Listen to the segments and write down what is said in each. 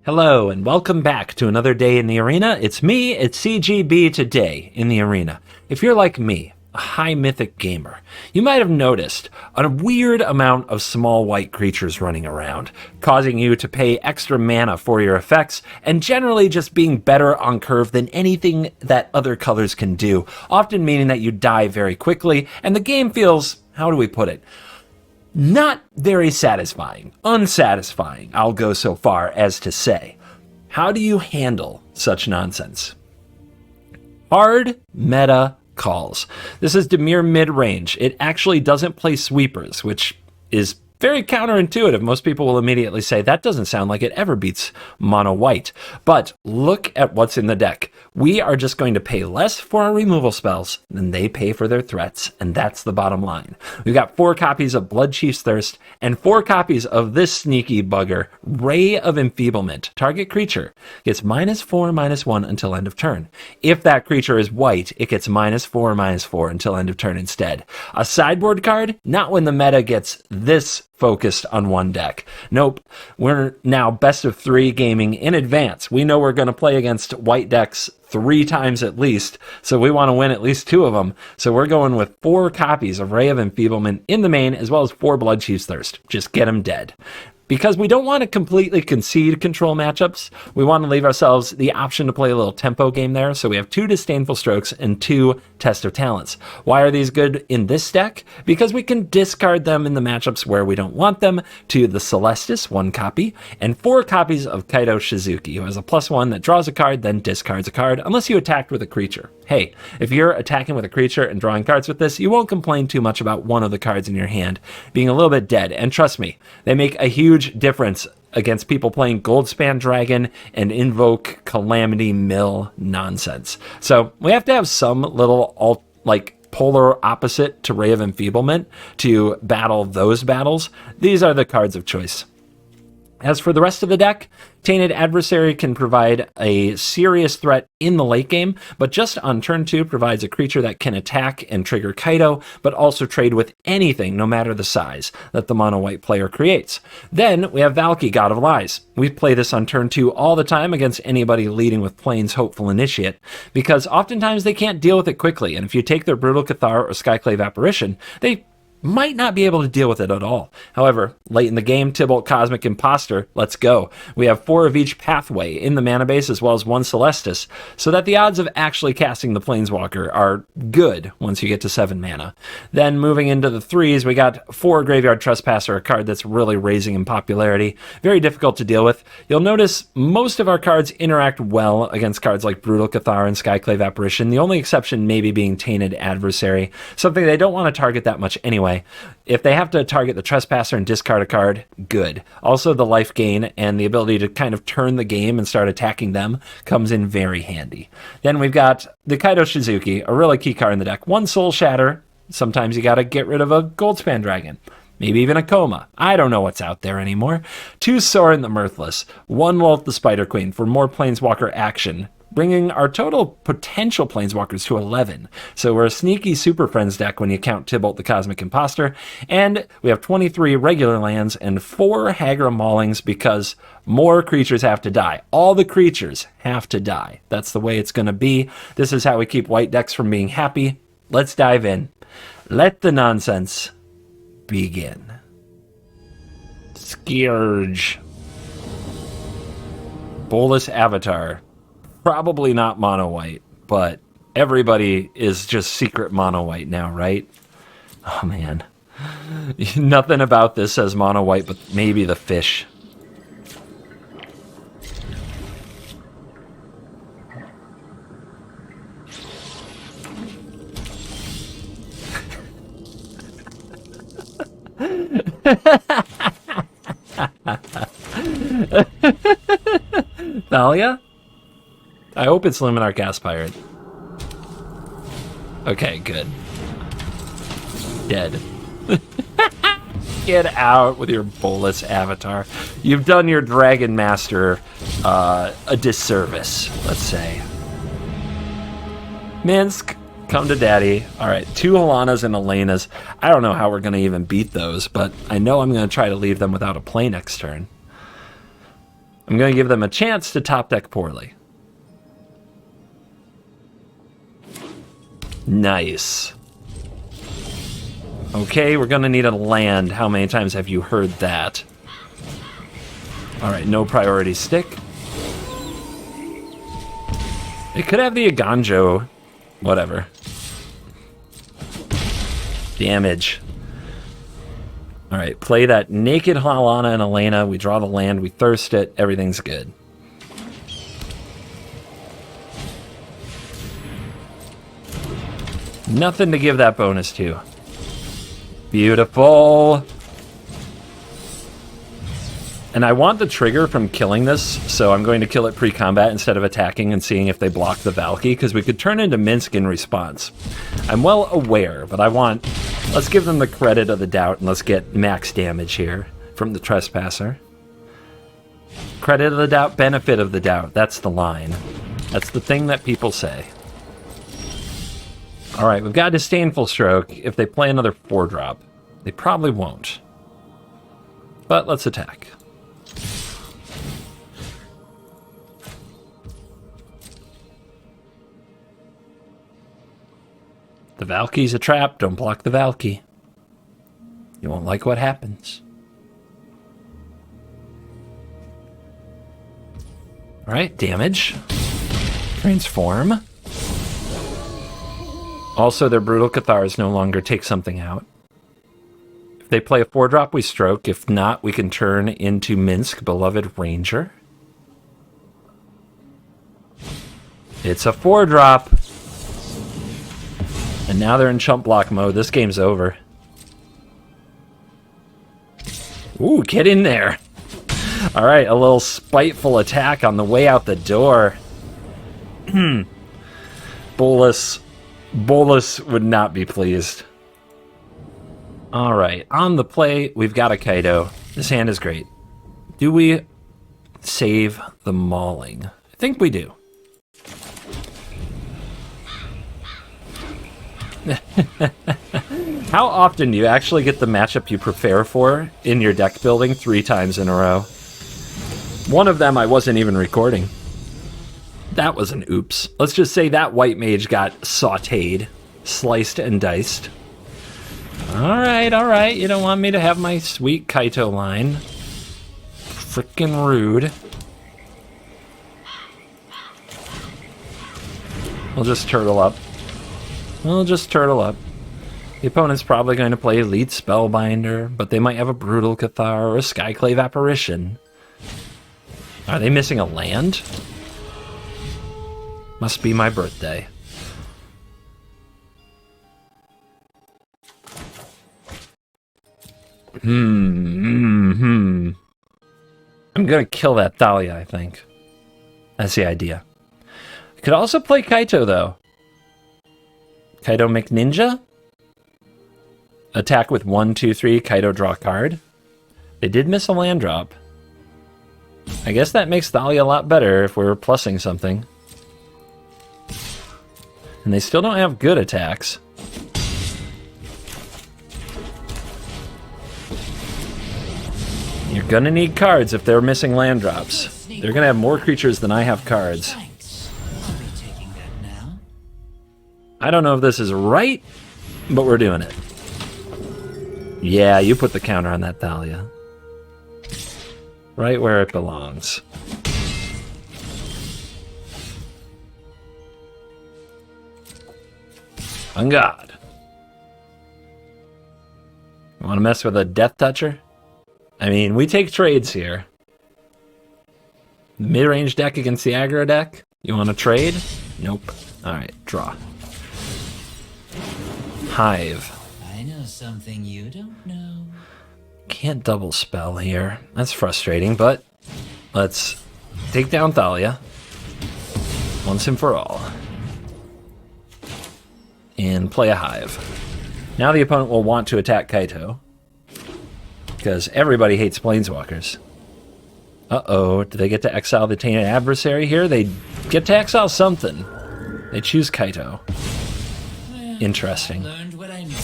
Hello and welcome back to another day in the arena. It's me, it's CGB today in the arena. If you're like me, a high mythic gamer, you might have noticed a weird amount of small white creatures running around, causing you to pay extra mana for your effects, and generally just being better on curve than anything that other colors can do, often meaning that you die very quickly, and the game feels, how do we put it, not very satisfying, unsatisfying, I'll go so far as to say. How do you handle such nonsense? Hard meta calls. This is Dimir Midrange. It actually doesn't play sweepers, which is very counterintuitive. Most people will immediately say that doesn't sound like it ever beats mono white. But look at what's in the deck. We are just going to pay less for our removal spells than they pay for their threats, and that's the bottom line. We've got 4 copies of Bloodchief's Thirst and 4 copies of this sneaky bugger, Ray of Enfeeblement. Target creature gets -4/-1 until end of turn. If that creature is white, it gets -4/-4 until end of turn instead. A sideboard card? Not when the meta gets this focused on one deck. Nope. We're now best of 3 gaming in advance. We know we're going to play against white decks 3 times at least, so we want to win at least 2 of them. So we're going with 4 copies of Ray of Enfeeblement in the main, as well as 4 Bloodchief's Thirst. Just get them dead. Because we don't want to completely concede control matchups, we want to leave ourselves the option to play a little tempo game there, so we have 2 Disdainful Strokes and 2 Test of Talents. Why are these good in this deck? Because we can discard them in the matchups where we don't want them to the Celestis, 1 copy, and 4 copies of Kaido Shizuki, who has a +1 that draws a card, then discards a card, unless you attacked with a creature. Hey, if you're attacking with a creature and drawing cards with this, you won't complain too much about one of the cards in your hand being a little bit dead, and trust me, they make a huge difference against people playing Goldspan Dragon and Invoke Calamity Mill nonsense. So we have to have some little polar opposite to Ray of Enfeeblement to battle those battles. These are the cards of choice. As for the rest of the deck, Tainted Adversary can provide a serious threat in the late game, but just on turn 2 provides a creature that can attack and trigger Kaido, but also trade with anything, no matter the size, that the mono-white player creates. Then we have Valki, God of Lies. We play this on turn 2 all the time against anybody leading with Plains Hopeful Initiate, because oftentimes they can't deal with it quickly, and if you take their Brutal Cathar or Skyclave Apparition, they might not be able to deal with it at all. However, late in the game, Tibalt Cosmic Imposter, let's go. We have 4 of each pathway in the mana base as well as 1 Celestis, so that the odds of actually casting the Planeswalker are good once you get to 7 mana. Then moving into the 3s, we got 4 Graveyard Trespasser, a card that's really raising in popularity. Very difficult to deal with. You'll notice most of our cards interact well against cards like Brutal Cathar and Skyclave Apparition, the only exception maybe being Tainted Adversary, something they don't want to target that much anyway. If they have to target the Trespasser and discard a card, good. Also, the life gain and the ability to kind of turn the game and start attacking them comes in very handy. Then we've got the Kaido Shizuki, a really key card in the deck. 1 Soul Shatter. Sometimes you gotta get rid of a Goldspan Dragon. Maybe even a Coma. I don't know what's out there anymore. 2 Sorin the Mirthless. 1 Lolth the Spider Queen for more Planeswalker action, bringing our total potential Planeswalkers to 11. So we're a sneaky Super Friends deck when you count Tibalt the Cosmic Imposter. And we have 23 regular lands and 4 Hagra Maulings because more creatures have to die. All the creatures have to die. That's the way it's going to be. This is how we keep white decks from being happy. Let's dive in. Let the nonsense begin. Scourge. Bolas Avatar. Probably not mono white, but everybody is just secret mono white now, right? Oh man. Nothing about this says mono white, but maybe the fish. Thalia? I hope it's Luminar Gas Pirate. Okay, good. Dead. Get out with your Bolas Avatar. You've done your Dragon Master a disservice, let's say. Minsk, come to daddy. All right, 2 Halanas and Elenas. I don't know how we're going to even beat those, but I know I'm going to try to leave them without a play next turn. I'm going to give them a chance to top deck poorly. Nice. Okay, we're going to need a land. How many times have you heard that? All right, no priority stick. They could have the Aganjo. Whatever. Damage. All right, play that Naked Halana and Elena. We draw the land, we thirst it, everything's good. Nothing to give that bonus to. Beautiful. And I want the trigger from killing this, so I'm going to kill it pre-combat instead of attacking and seeing if they block the Valky, because we could turn into Minsk in response. I'm well aware, but I want... Let's give them the credit of the doubt, and let's get max damage here from the Trespasser. Credit of the doubt, benefit of the doubt. That's the line. That's the thing that people say. All right, we've got Disdainful Stroke. If they play another 4-drop, they probably won't. But let's attack. The Valky's a trap. Don't block the Valky. You won't like what happens. All right, damage. Transform. Also, their Brutal Cathars no longer take something out. If they play a 4-drop, we stroke. If not, we can turn into Minsk, Beloved Ranger. It's a 4-drop. And now they're in chump block mode. This game's over. Ooh, get in there. All right, a little spiteful attack on the way out the door. Bolus would not be pleased. All right, on the play, we've got a Kaido. This hand is great. Do we save the mauling? I think we do. How often do you actually get the matchup you prepare for in your deck building 3 times in a row? One of them I wasn't even recording. That was an oops. Let's just say that white mage got sautéed, sliced and diced. All right. You don't want me to have my sweet Kaito line. Frickin' rude. We'll just turtle up. The opponent's probably going to play Elite Spellbinder, but they might have a Brutal Cathar or a Skyclave Apparition. Are they missing a land? Must be my birthday. I'm gonna kill that Thalia, I think. That's the idea. I could also play Kaito, though. Kaito McNinja? Attack with 1, 2, 3, Kaito draw a card. They did miss a land drop. I guess that makes Thalia a lot better if we were plussing something. And they still don't have good attacks. You're gonna need cards if they're missing land drops. They're gonna have more creatures than I have cards. I don't know if this is right, but we're doing it. Yeah, you put the counter on that Thalia. Right where it belongs. On God. You want to mess with a Death Toucher? I mean, we take trades here. Mid-range deck against the aggro deck? You want to trade? Nope. Alright, draw. Hive. I know something you don't know. Can't double spell here. That's frustrating, but let's take down Thalia once and for all. And play a Hive. Now the opponent will want to attack Kaito, because everybody hates Planeswalkers. Uh-oh, do they get to exile the Tainted Adversary here? They get to exile something. They choose Kaito. Well, Interesting. I learned what I knew.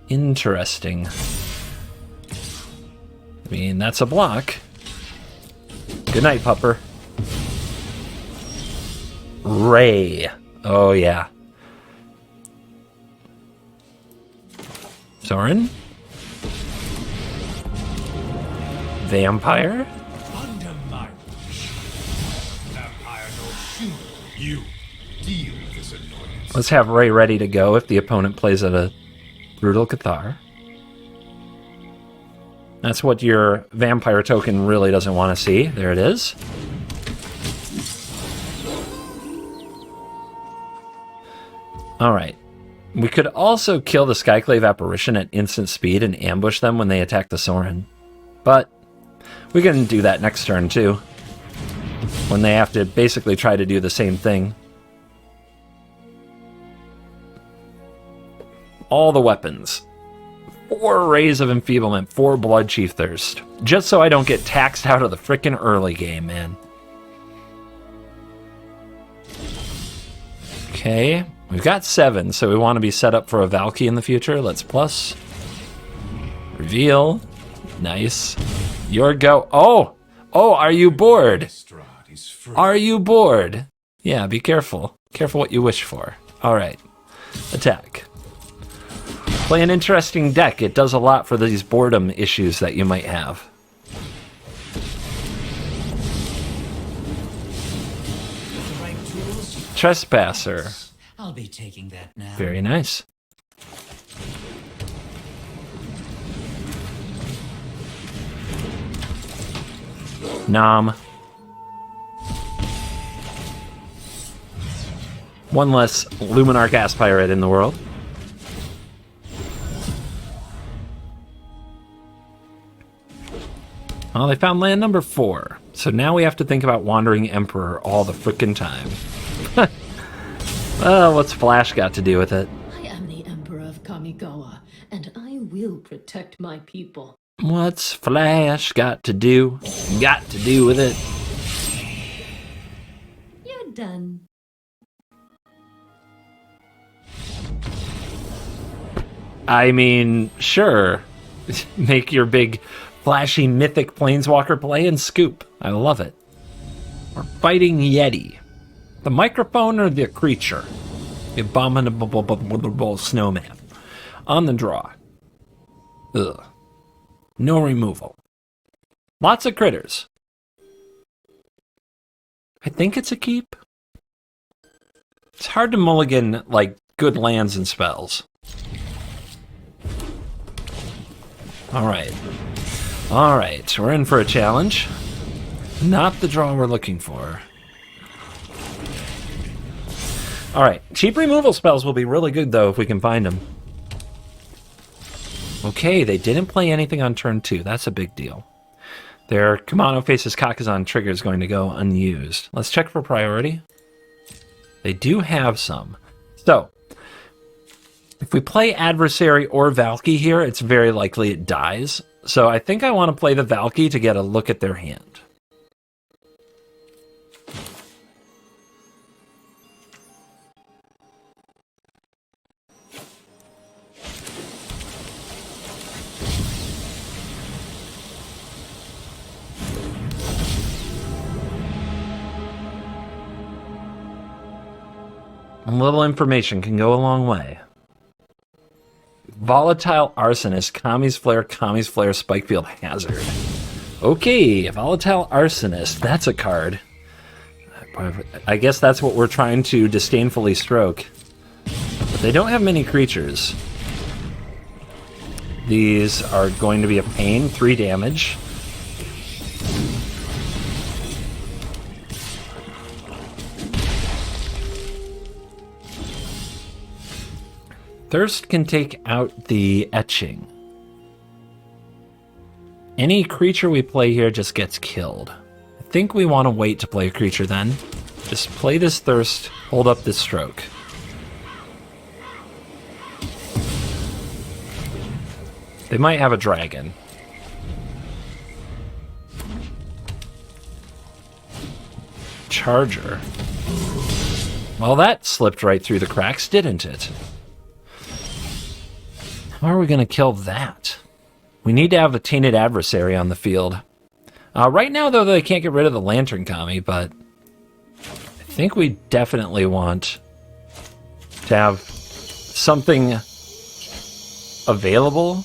Interesting. I mean, that's a block. Good night, pupper. Ray. Oh, yeah. Soren? Vampire? Under my wish. Vampire no human. You deal with this annoyance. Let's have Ray ready to go if the opponent plays at a Brutal Cathar. That's what your vampire token really doesn't want to see. There it is. Alright. We could also kill the Skyclave Apparition at instant speed and ambush them when they attack the Sorin. But we can do that next turn too, when they have to basically try to do the same thing. All the weapons. 4 Rays of Enfeeblement, 4 Blood Chief Thirst. Just so I don't get taxed out of the frickin' early game, man. Okay, we've got 7, so we want to be set up for a Valky in the future. Let's plus. Reveal. Nice. Your go. Oh! Oh, are you bored? Are you bored? Yeah, be careful. Careful what you wish for. Alright. Attack. Play an interesting deck. It does a lot for these boredom issues that you might have. Trespasser. I'll be taking that now. Very nice. Nom. One less Luminarch Ass Pirate in the world. Well, they found land number 4. So now we have to think about Wandering Emperor all the frickin' time. Well, what's Flash got to do with it? I am the Emperor of Kamigawa, and I will protect my people. What's Flash got to do with it? You're done. I mean, sure. Make your big flashy mythic planeswalker play and scoop. I love it. We're fighting Yeti. The microphone or the creature? The abominable snowman. On the draw. Ugh. No removal. Lots of critters. I think it's a keep. It's hard to mulligan, like, good lands and spells. Alright. Alright, we're in for a challenge. Not the draw we're looking for. Alright, cheap removal spells will be really good, though, if we can find them. Okay, they didn't play anything on turn 2. That's a big deal. Their Kamano Faces Kakazan trigger is going to go unused. Let's check for priority. They do have some. So, if we play Adversary or Valky here, it's very likely it dies. So I think I want to play the Valky to get a look at their hand. A little information can go a long way. Volatile Arsonist, Kami's Flare, Spikefield Hazard. Okay, Volatile Arsonist, that's a card. I guess that's what we're trying to disdainfully stroke. But they don't have many creatures. These are going to be a pain, 3 damage. Thirst can take out the Etching. Any creature we play here just gets killed. I think we want to wait to play a creature then. Just play this Thirst, hold up this Stroke. They might have a dragon. Charger. Well, that slipped right through the cracks, didn't it? How are we going to kill that? We need to have a Tainted Adversary on the field. Right now, though, they can't get rid of the Lantern Kami, but I think we definitely want to have something available.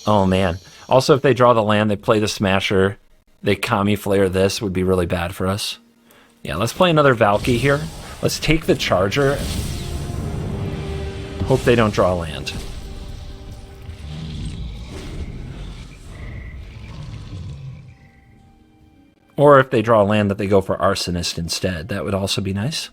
Oh, man. Also, if they draw the land, they play the Smasher, they Kami Flare this, would be really bad for us. Yeah, let's play another Valky here. Let's take the Charger. Hope they don't draw land. Or if they draw land that they go for Arsonist instead. That would also be nice.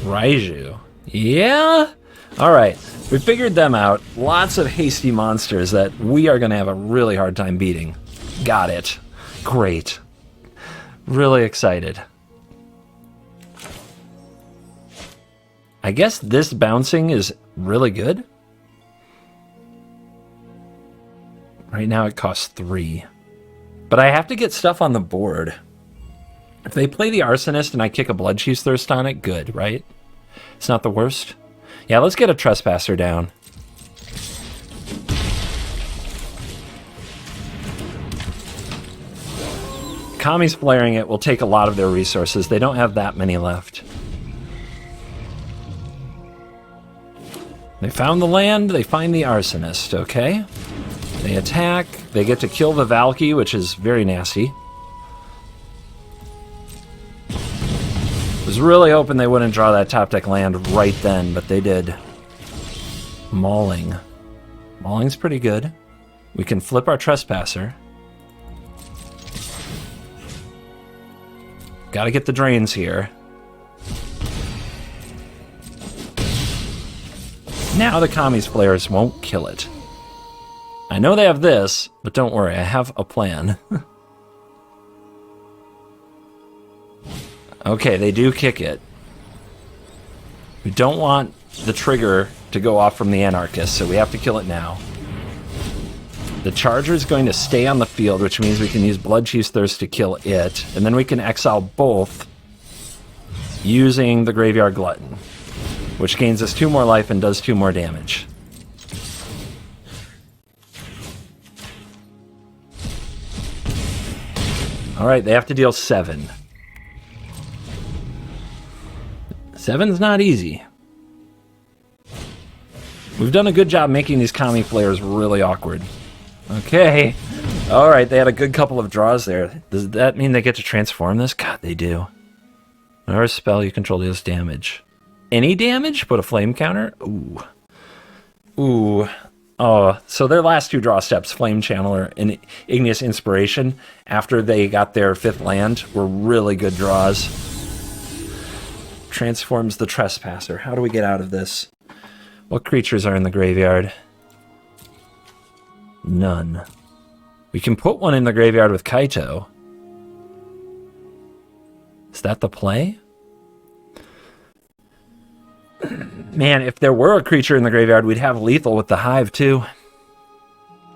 Raiju. Yeah? Alright. We figured them out. Lots of hasty monsters that we are going to have a really hard time beating. Got it. Great. Really excited. I guess this bouncing is really good. Right now it costs 3. But I have to get stuff on the board. If they play the Arsonist and I kick a Bloodchief's Thirst on it, good, right? It's not the worst. Yeah, let's get a Trespasser down. Kami's flaring it will take a lot of their resources. They don't have that many left. They found the land, they find the Arsonist, okay? They attack, they get to kill the Valky, which is very nasty. Was really hoping they wouldn't draw that top deck land right then, but they did. Mauling. Mauling's pretty good. We can flip our Trespasser. Gotta get the drains here. Now the Kami's flares won't kill it. I know they have this, but don't worry, I have a plan. Okay, they do kick it. We don't want the trigger to go off from the Anarchist, so we have to kill it now. The Charger is going to stay on the field, which means we can use Bloodchief's Thirst to kill it, and then we can exile both using the Graveyard Glutton, which gains us 2 more life and does 2 more damage. Alright, they have to deal 7. 7's not easy. We've done a good job making these Kami flares really awkward. Okay. Alright, they had a good couple of draws there. Does that mean they get to transform this? God, they do. Whenever spell you control deals damage. Any damage? Put a flame counter? Ooh. Ooh. Oh, so their last 2 draw steps, Flame Channeler and Igneous Inspiration, after they got their 5th land, were really good draws. Transforms the Trespasser. How do we get out of this? What creatures are in the graveyard? None. We can put one in the graveyard with Kaito. Is that the play? Man, if there were a creature in the graveyard, we'd have lethal with the Hive, too.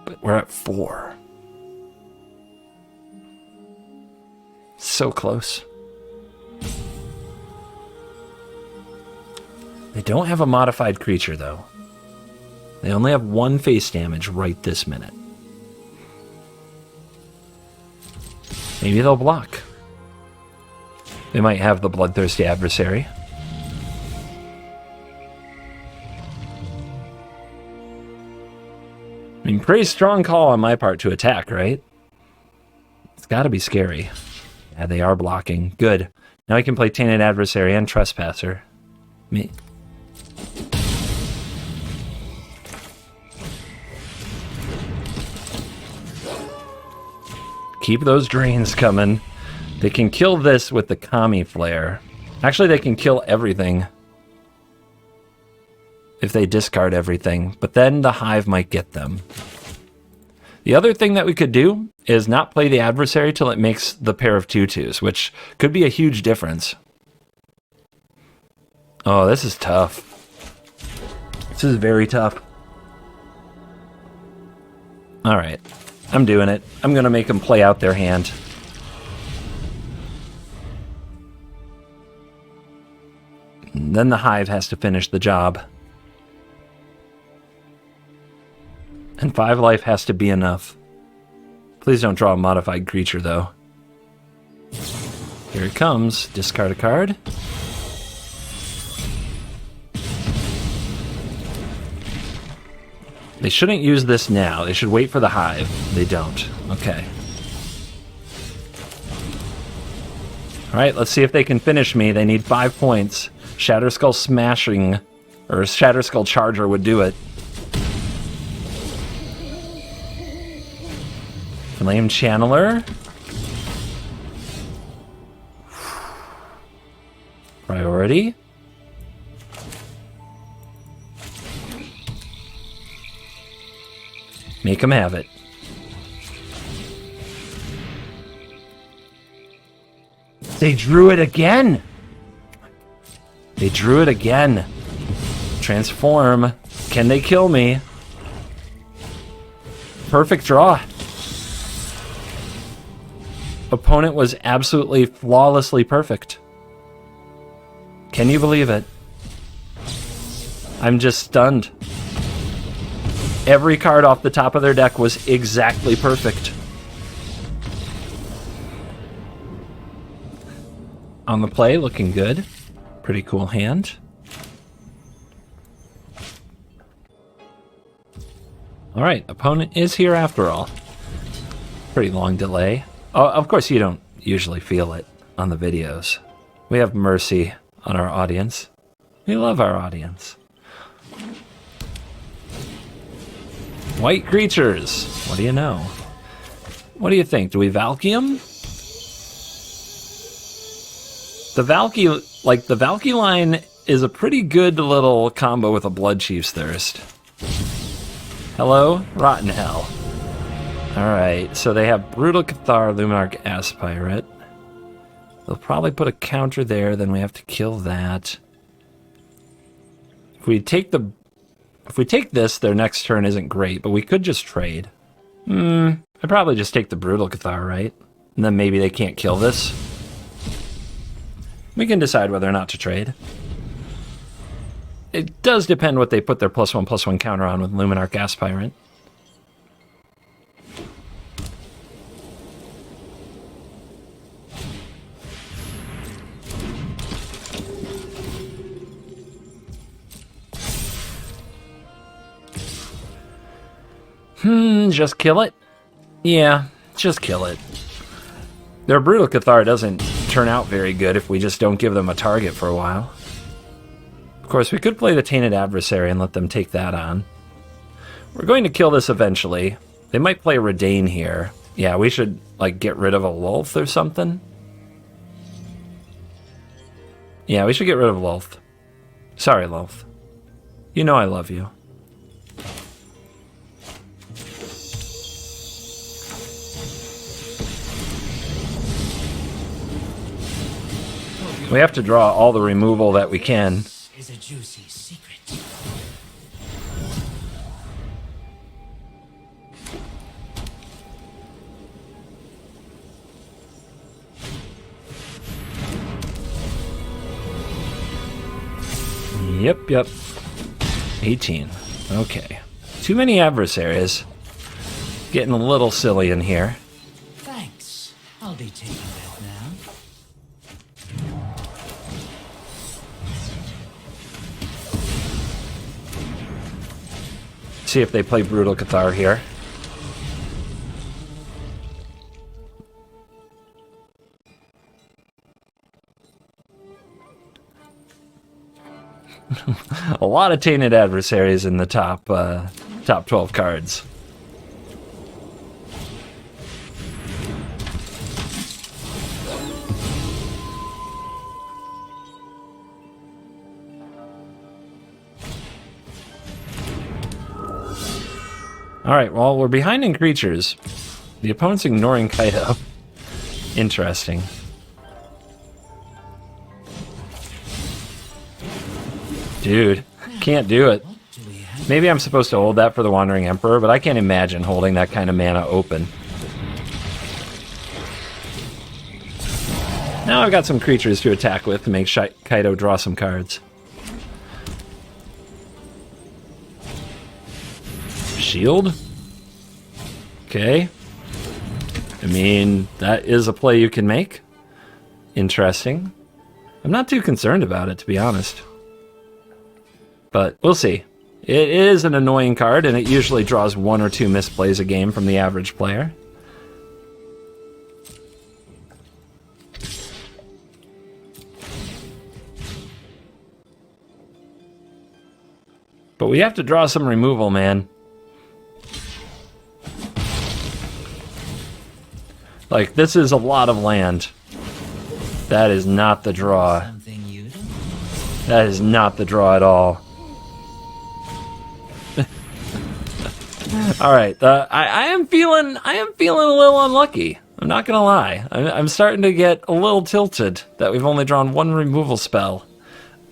But we're at 4. So close. They don't have a modified creature, though. They only have 1 face damage right this minute. Maybe they'll block. They might have the Bloodthirsty Adversary. I mean, pretty strong call on my part to attack, right? It's got to be scary. Yeah, they are blocking. Good. Now I can play Tainted Adversary and Trespasser. Me. Keep those drains coming. They can kill this with the Kami Flare. Actually, they can kill everything if they discard everything, but then the Hive might get them. The other thing that we could do is not play the Adversary till it makes the pair of 2/2s, which could be a huge difference. Oh, this is tough. This is very tough. Alright, I'm doing it. I'm going to make them play out their hand. And then the Hive has to finish the job. And 5 life has to be enough. Please don't draw a modified creature, though. Here it comes. Discard a card. They shouldn't use this now. They should wait for the hive. They don't. Okay. Alright, let's see if they can finish me. They need 5 points. Shatterskull Smashing, or Shatterskull Charger would do it. Flame Channeler. Priority. Make them have it. They drew it again! They drew it again. Transform. Can they kill me? Perfect draw. Opponent was absolutely flawlessly perfect. Can you believe it? I'm just stunned. Every card off the top of their deck was exactly perfect. On the play, looking good. Pretty cool hand. Alright, opponent is here after all. Pretty long delay. Oh, of course you don't usually feel it on the videos. We have mercy on our audience. We love our audience. White creatures. What do you know? What do you think? Do we Valkyrie? The Valky line is a pretty good little combo with a Blood Chief's Thirst. Hello, Rotten Hell. Alright, so they have Brutal Cathar, Luminarch Aspirate. They'll probably put a counter there, then we have to kill that. If we take this, their next turn isn't great, but we could just trade. I'd probably just take the Brutal Cathar, right? And then maybe they can't kill this. We can decide whether or not to trade. It does depend what they put their +1/+1 counter on with Luminarch Aspirant. Just kill it? Yeah, just kill it. Their Brutal Cathar doesn't turn out very good if we just don't give them a target for a while. Of course, we could play the Tainted Adversary and let them take that on. We're going to kill this eventually. They might play Redain here. Yeah, we should, like, get rid of a Lulth or something. Yeah, we should get rid of Lulth. Sorry, Lulth. You know I love you. We have to draw all the removal that we can. Is a juicy secret. Yep. 18. Okay. Too many adversaries. Getting a little silly in here. Thanks. I'll be taking that now. See if they play Brutal Cathar here. A lot of Tainted Adversaries in the top 12 cards. Alright, well, we're behind in creatures. The opponent's ignoring Kaido. Interesting. Dude, can't do it. Maybe I'm supposed to hold that for the Wandering Emperor, but I can't imagine holding that kind of mana open. Now I've got some creatures to attack with to make Kaido draw some cards. Shield? Okay. I mean, that is a play you can make. Interesting. I'm not too concerned about it, to be honest. But we'll see. It is an annoying card, and it usually draws 1 or 2 misplays a game from the average player. But we have to draw some removal, man. Like, this is a lot of land. That is not the draw. Something you do? That is not the draw at all. All right, I am feeling a little unlucky. I'm not gonna lie. I'm starting to get a little tilted that we've only drawn 1 removal spell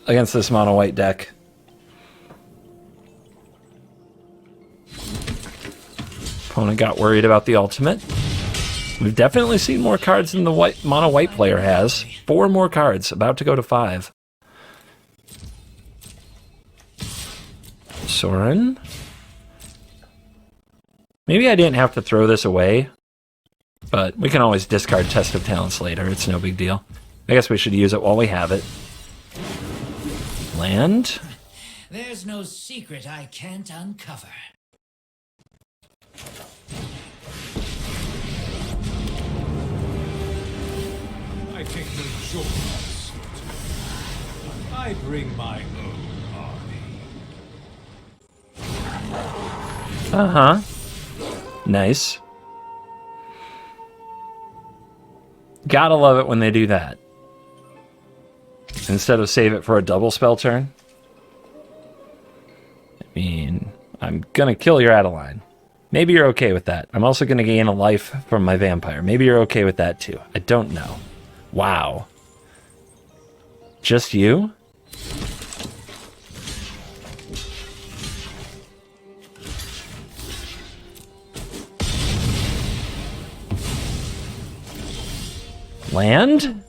against this mono white deck. Opponent got worried about the ultimate. We've definitely seen more cards than the mono white player has. 4 more cards, about to go to 5. Soren. Maybe I didn't have to throw this away, but we can always discard Test of Talents later. It's no big deal. I guess we should use it while we have it. Land. There's no secret I can't uncover. I take no joy in this. I bring my own army. Uh-huh. Nice. Gotta love it when they do that. Instead of save it for a double spell turn. I mean, I'm gonna kill your Adeline. Maybe you're okay with that. I'm also gonna gain a life from my vampire. Maybe you're okay with that too. I don't know. Wow. Just you? Land?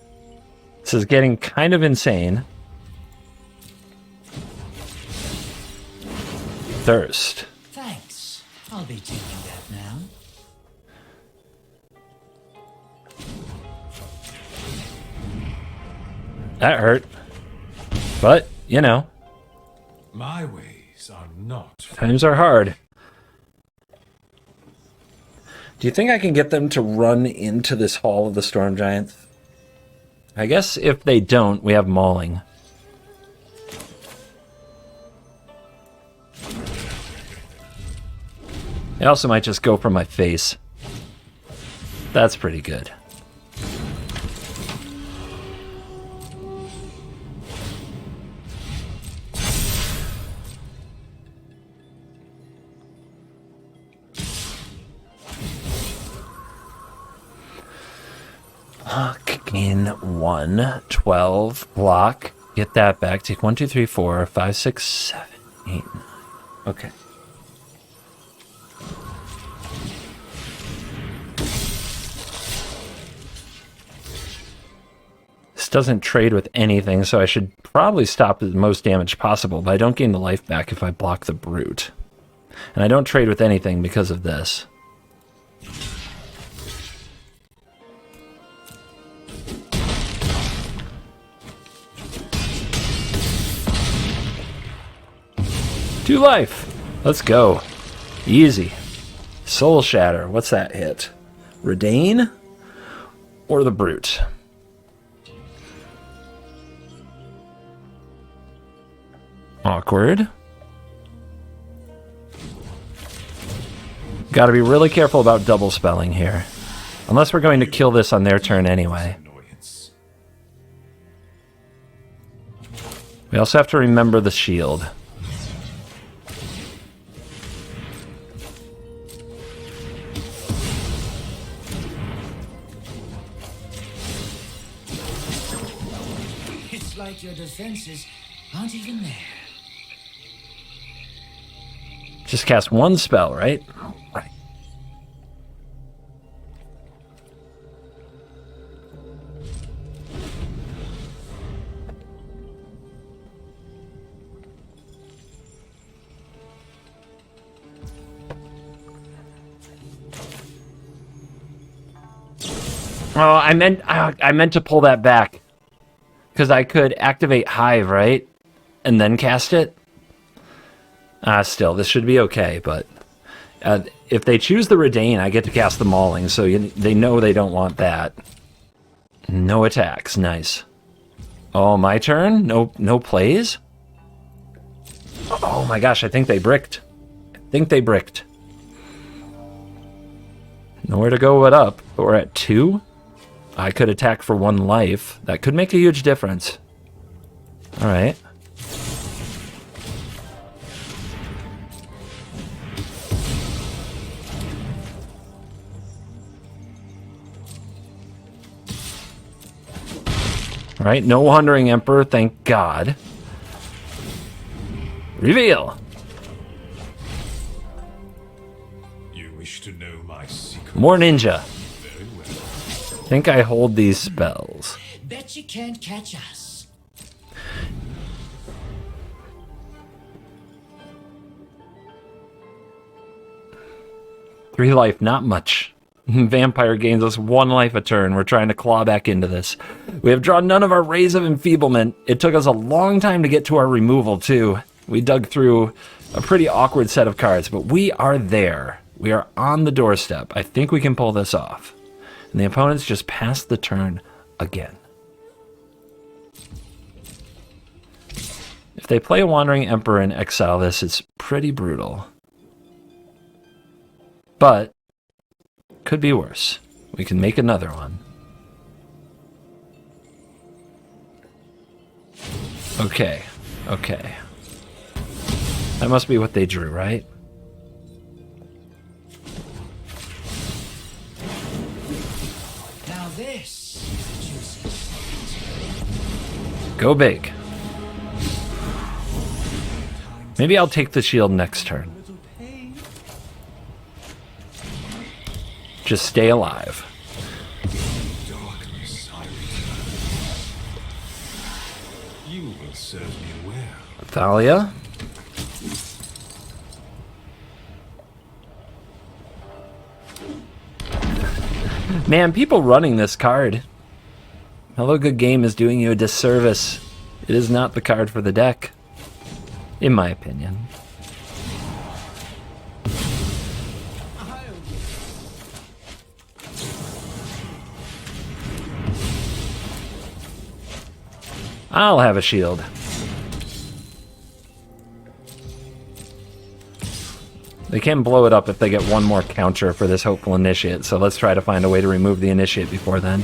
This is getting kind of insane. Thirst. Thanks. I'll be taking that now. That hurt. But, you know, My ways are not. times are hard. Do you think I can get them to run into this Hall of the Storm Giants? I guess if they don't, we have Mauling. I also might just go for my face. That's pretty good. Lock in 1, 12, block. Get that back. Take 1, 2, 3, 4, 5, 6, 7, 8, 9. Okay. This doesn't trade with anything, so I should probably stop the most damage possible, but I don't gain the life back if I block the Brute. And I don't trade with anything because of this. Two life. Let's go. Easy. Soul Shatter. What's that hit? Redain? Or the Brute? Awkward. Gotta be really careful about double spelling here. Unless we're going to kill this on their turn anyway. Annoyance. We also have to remember the shield. It's like your defenses aren't even there. Just cast 1 spell, right? Right. Oh, I meant to pull that back. Because I could activate Hive, right? And then cast it? Still, this should be okay, but... if they choose the Redain, I get to cast the Mauling, so they know they don't want that. No attacks, nice. Oh, my turn? No plays? Oh my gosh, I think they bricked. Nowhere to go but up, but we're at 2. I could attack for 1 life. That could make a huge difference. Alright. Alright, no Wandering Emperor, thank God. Reveal! You wish to know my secret? More ninja. Very well. Think I hold these spells. Bet you can't catch us. Three life, not much. Vampire gains us 1 life a turn. We're trying to claw back into this. We have drawn none of our Rays of Enfeeblement. It took us a long time to get to our removal, too. We dug through a pretty awkward set of cards, but we are there. We are on the doorstep. I think we can pull this off. And the opponents just passed the turn again. If they play a Wandering Emperor and exile this, it's pretty brutal. But could be worse. We can make another one. Okay. That must be what they drew, right? Now this is a juicy. Go big. Maybe I'll take the shield next turn. Just stay alive. Darkness, I return. You will serve me well. Thalia. Man, people running this card. Hello Good Game is doing you a disservice. It is not the card for the deck. In my opinion. I'll have a shield. They can blow it up if they get 1 more counter for this Hopeful Initiate, so let's try to find a way to remove the Initiate before then.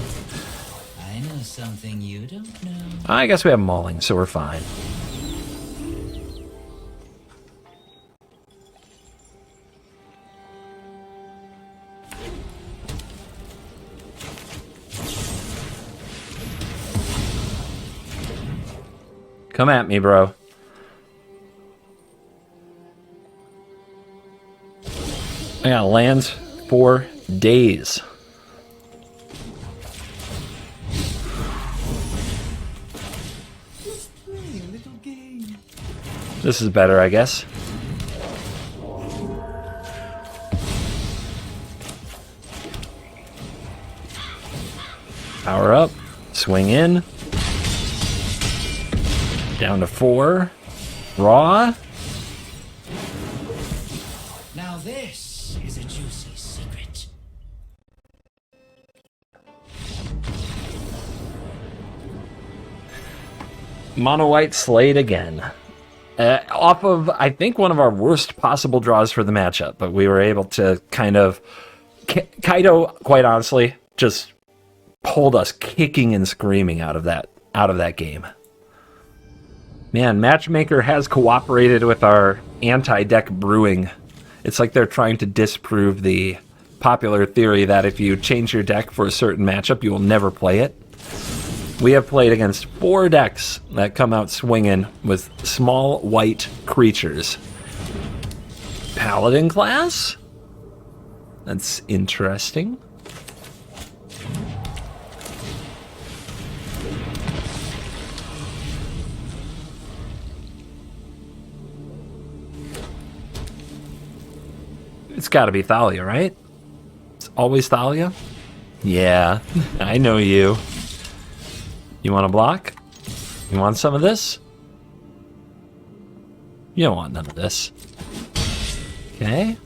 I know something you don't know. I guess we have Mauling, so we're fine. Come at me, bro. I got lands for days. This is better, I guess. Power up, swing in. Down to 4. Raw. Now this is a juicy secret. Mono white Slade again. Off of, I think, one of our worst possible draws for the matchup, but we were able to kind of... Kaido, quite honestly, just pulled us kicking and screaming out of that game. Man, Matchmaker has cooperated with our anti-deck brewing. It's like they're trying to disprove the popular theory that if you change your deck for a certain matchup, you will never play it. We have played against 4 decks that come out swinging with small white creatures. Paladin class? That's interesting. It's got to be Thalia, right? It's always Thalia. Yeah, I know you. You want to block? You want some of this? You don't want none of this. Okay.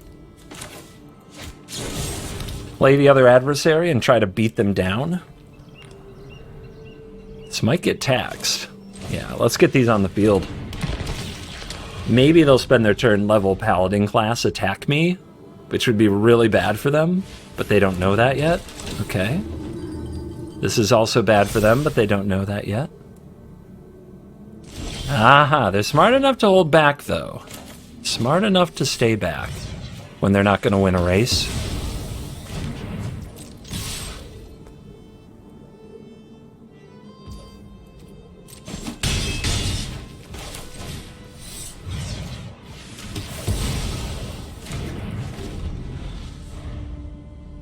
Play the other adversary and try to beat them down. This might get taxed. Yeah, let's get these on the field. Maybe they'll spend their turn level Paladin class attack me, which would be really bad for them, but they don't know that yet. Okay. This is also bad for them, but they don't know that yet. Aha, they're smart enough to hold back, though. Smart enough to stay back when they're not going to win a race.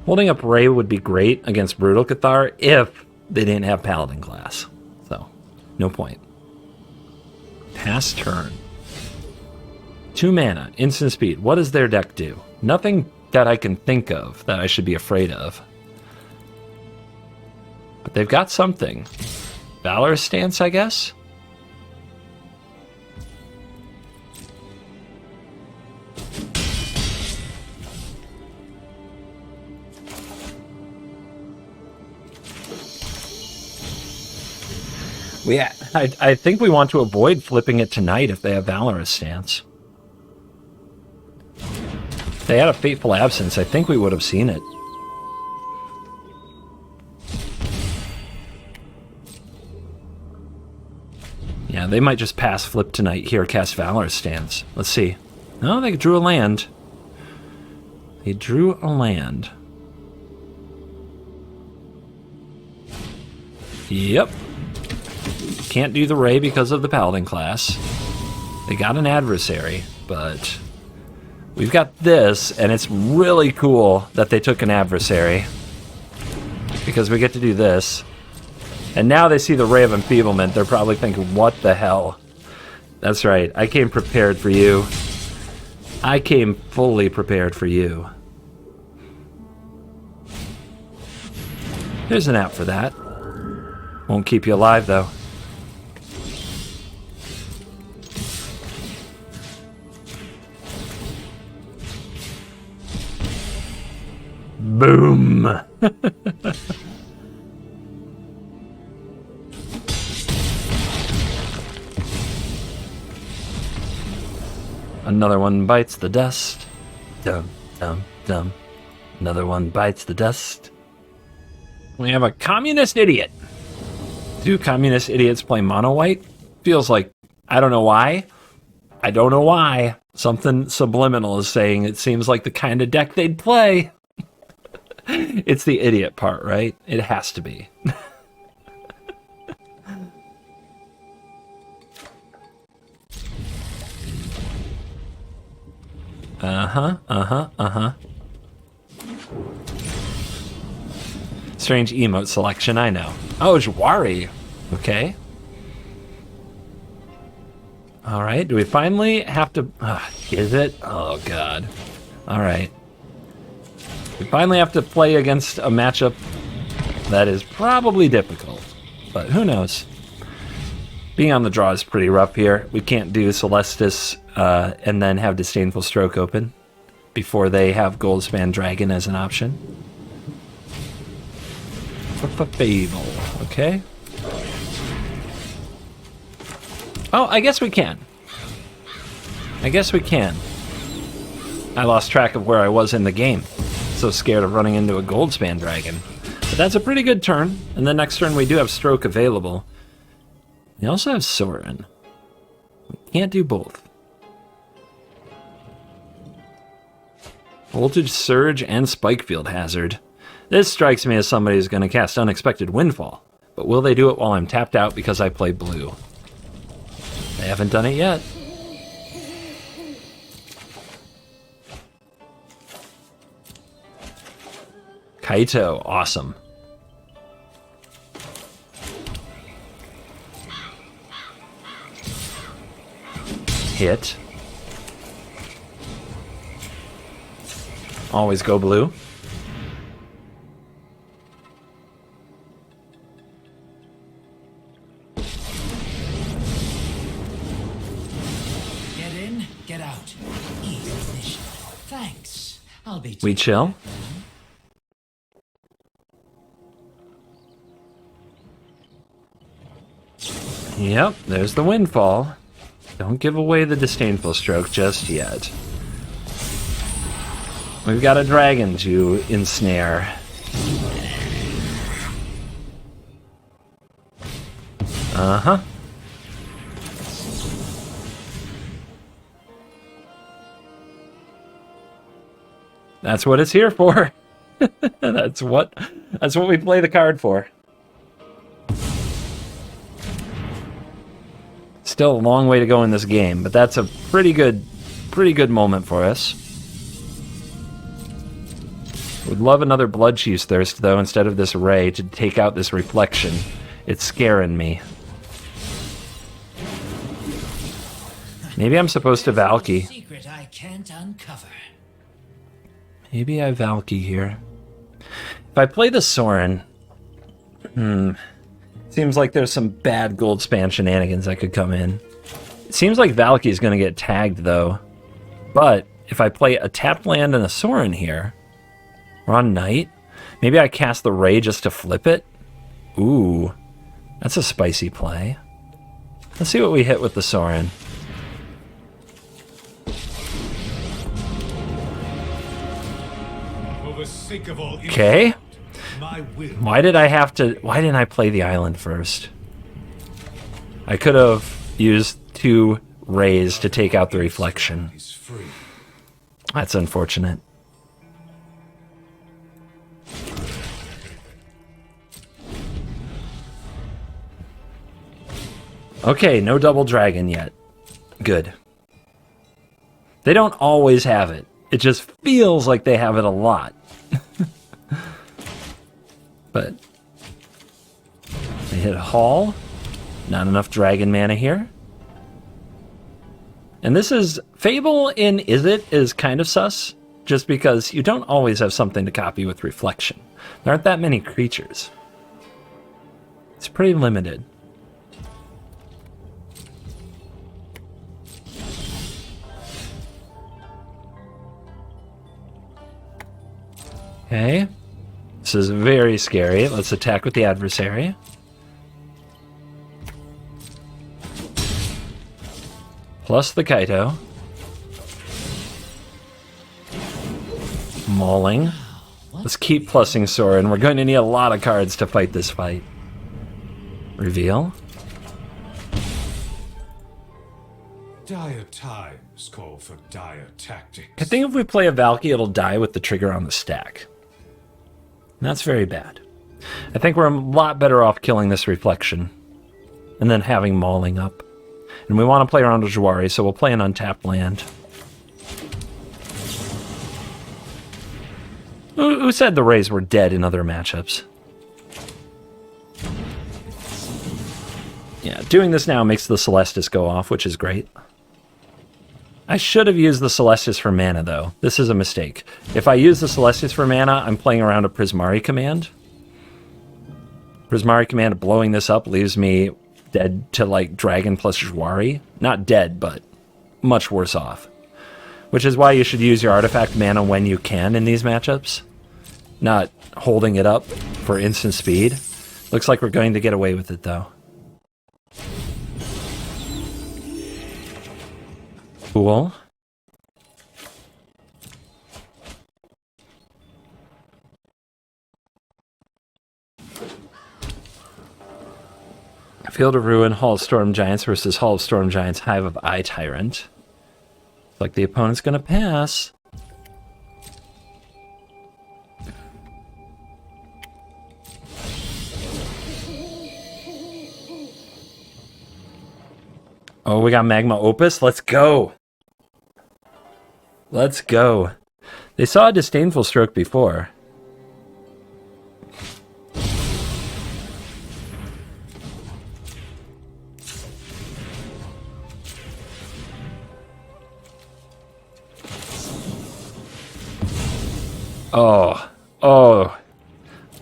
Holding up Ray would be great against Brutal Cathar if they didn't have Paladin class. So, no point. Pass turn. 2 mana, instant speed. What does their deck do? Nothing that I can think of that I should be afraid of. But they've got something. Valorous Stance, I guess? I think we want to avoid flipping it tonight if they have Valorous Stance. If they had a Fateful Absence, I think we would have seen it. Yeah, they might just pass flip tonight here, cast Valorous Stance. Let's see. No, they drew a land. They drew a land. Yep. Can't do the Ray because of the Paladin class. They got an adversary, but we've got this, and it's really cool that they took an adversary because we get to do this. And now they see the Ray of Enfeeblement. They're probably thinking, what the hell? That's right. I came prepared for you. I came fully prepared for you. There's an app for that. Won't keep you alive, though. Boom! Another one bites the dust. Dum, dum, dum. Another one bites the dust. We have a communist idiot. Do communist idiots play mono white? Feels like, I don't know why. I don't know why. Something subliminal is saying it seems like the kind of deck they'd play. It's the idiot part, right? It has to be. Strange emote selection, I know. Oh, Jawari. Okay. Alright, do we finally have to... is it? Oh, God. Alright. We finally have to play against a matchup that is probably difficult. But who knows? Being on the draw is pretty rough here. We can't do Celestis and then have Disdainful Stroke open before they have Goldspan Dragon as an option. Fable, okay. Oh, I guess we can. I guess we can. I lost track of where I was in the game. So scared of running into a Goldspan Dragon. But that's a pretty good turn. And the next turn we do have Stroke available. We also have Sorin. We can't do both. Voltage Surge and Spikefield Hazard. This strikes me as somebody who's going to cast Unexpected Windfall. But will they do it while I'm tapped out because I play blue? They haven't done it yet. Kaito, awesome. Hit. Always go blue. get out. Easy mission. Thanks. I'll be. We chill? Yep, there's the windfall. Don't give away the disdainful stroke just yet. We've got a dragon to ensnare. Uh-huh. That's what it's here for. That's what we play the card for. Still a long way to go in this game, but that's a pretty good moment for us. Would love another Blood Chief's Thirst, though, instead of this Ray to take out this Reflection. It's scaring me. Maybe I'm supposed to Valky. Secret I can't uncover. Maybe I Valky here. If I play the Sorin, seems like there's some bad gold spam shenanigans that could come in. It seems like Valky is going to get tagged, though. But if I play a tapped land and a Sorin here, we're on Knight. Maybe I cast the Ray just to flip it. Ooh, that's a spicy play. Let's see what we hit with the Sorin. Okay. Why didn't I play the island first? I could have used 2 Rays to take out the Reflection. That's unfortunate. Okay, no double dragon yet. Good. They don't always have it. It just feels like they have it a lot. But they hit a haul. Not enough dragon mana here. And this is Fable in Izzet is kind of sus, just because you don't always have something to copy with Reflection. There aren't that many creatures. It's pretty limited. Okay. This is very scary. Let's attack with the adversary. Plus the Kaito. Mauling. Let's keep plussing Sorin. We're going to need a lot of cards to fight this fight. Reveal. Dire times call for dire tactics. I think if we play a Valky, it'll die with the trigger on the stack. That's very bad. I think we're a lot better off killing this Reflection and then having Mauling up. And we want to play around a Jawari, so we'll play an untapped land. Who said the Rays were dead in other matchups? Yeah, doing this now makes the Celestis go off, which is great. I should have used the Celestis for mana, though. This is a mistake. If I use the Celestis for mana, I'm playing around a Prismari command. Prismari command blowing this up leaves me dead to, like, Dragon plus Jawari. Not dead, but much worse off. Which is why you should use your artifact mana when you can in these matchups. Not holding it up for instant speed. Looks like we're going to get away with it, though. Cool. Field of Ruin, Hall of Storm Giants versus Hall of Storm Giants, Hive of Eye Tyrant. Looks like the opponent's gonna pass. Oh, we got Magma Opus. Let's go. Let's go. They saw a Disdainful Stroke before. Oh,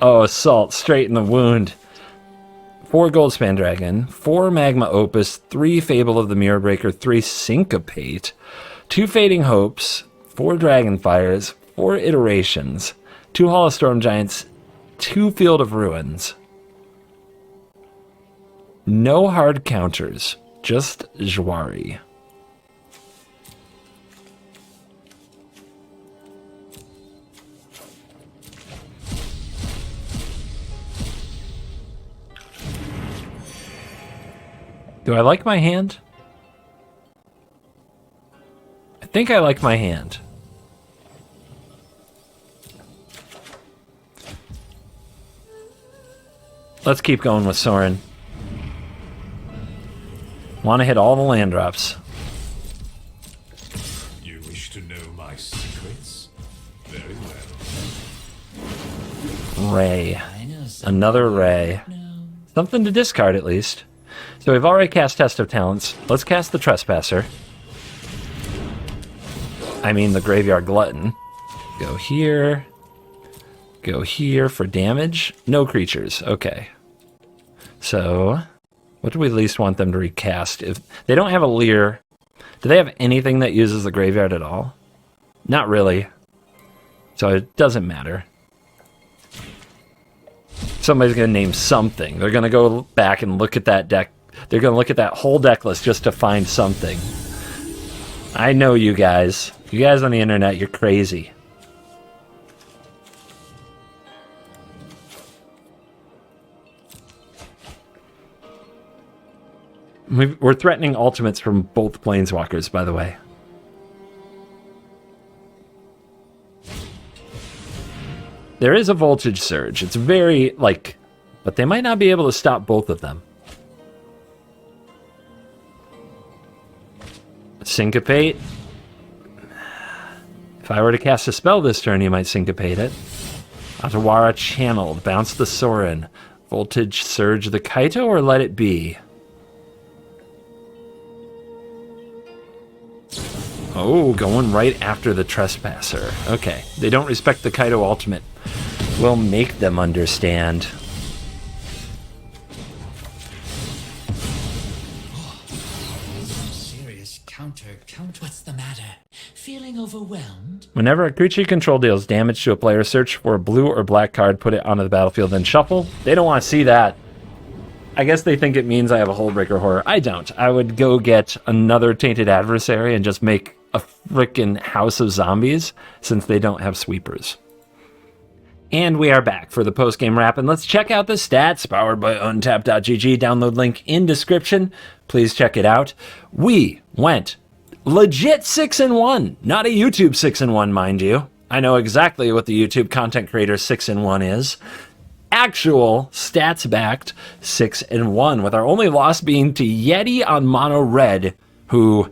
assault straight in the wound. 4 Goldspan Dragon, 4 Magma Opus, 3 Fable of the Mirror Breaker, 3 Syncopate, 2 Fading Hopes, 4 Dragonfires, 4 Iterations, 2 Hall of Storm Giants, 2 Field of Ruins. No hard counters, just Jwari. Do I like my hand? I think I like my hand. Let's keep going with Sorin. Want to hit all the land drops. You wish to know my secrets? Very well. Ray. I know Another Ray. Something to discard at least. So we've already cast Test of Talents. Let's cast the Trespasser. I mean the Graveyard Glutton. Go here. Go here for damage. No creatures. Okay. So, what do we at least want them to recast? If they don't have a Leer, do they have anything that uses the graveyard at all? Not really. So it doesn't matter. Somebody's going to name something. They're going to go back and look at that deck. They're going to look at that whole deck list just to find something. I know you guys. You guys on the internet, you're crazy. We're threatening ultimates from both Planeswalkers, by the way. There is a Voltage Surge. It's very, like... But they might not be able to stop both of them. Syncopate. If I were to cast a spell this turn, you might syncopate it. Otawara Channeled. Bounce the Sorin. Voltage Surge the Kaito, or let it be? Oh, going right after the Trespasser. Okay. They don't respect the Kaito ultimate. We'll make them understand. Serious counter. What's the matter? Feeling overwhelmed? Whenever a creature you control deals damage to a player, search for a blue or black card, put it onto the battlefield, then shuffle. They don't want to see that. I guess they think it means I have a Hullbreaker Horror. I don't. I would go get another Tainted Adversary and just make a frickin' House of Zombies, since they don't have sweepers. And we are back for the post-game wrap, and let's check out the stats powered by untap.gg. Download link in description. Please check it out. We went legit 6-1, not a YouTube 6-1, mind you. I know exactly what the YouTube content creator 6-1 is. Actual stats-backed 6-1, with our only loss being to Yeti on mono red, who,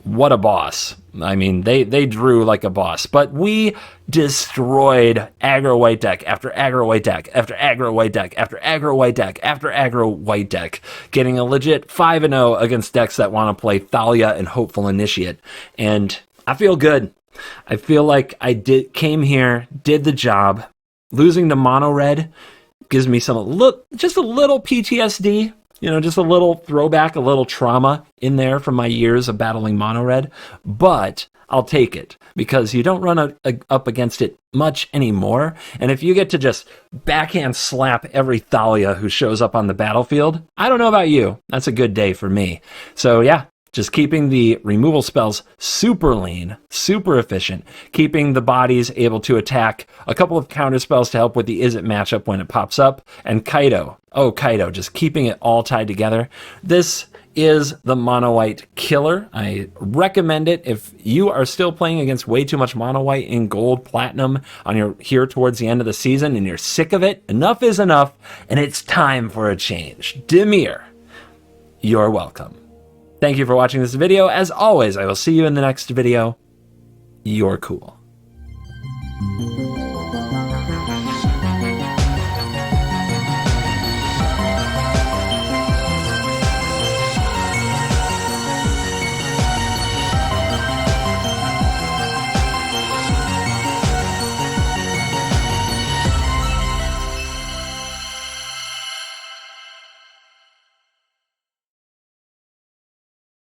what a boss. I mean, they drew like a boss, but we destroyed aggro white deck after aggro white deck after aggro white deck after aggro white deck after aggro white deck, getting a legit 5-0 against decks that want to play Thalia and Hopeful Initiate. And I feel good. I feel like I came here, did the job. Losing to mono red gives me just a little PTSD. You know, just a little throwback, a little trauma in there from my years of battling mono red. But I'll take it, because you don't run up against it much anymore. And if you get to just backhand slap every Thalia who shows up on the battlefield, I don't know about you. That's a good day for me. So yeah, just keeping the removal spells super lean, super efficient, keeping the bodies able to attack, a couple of counter spells to help with the Izzet matchup when it pops up, and Kaito. Oh, Kaito, just keeping it all tied together. This is the mono white killer. I recommend it if you are still playing against way too much mono white in gold, platinum here towards the end of the season, and you're sick of it. Enough is enough, and it's time for a change. Dimir, you're welcome. Thank you for watching this video. As always, I will see you in the next video. You're cool.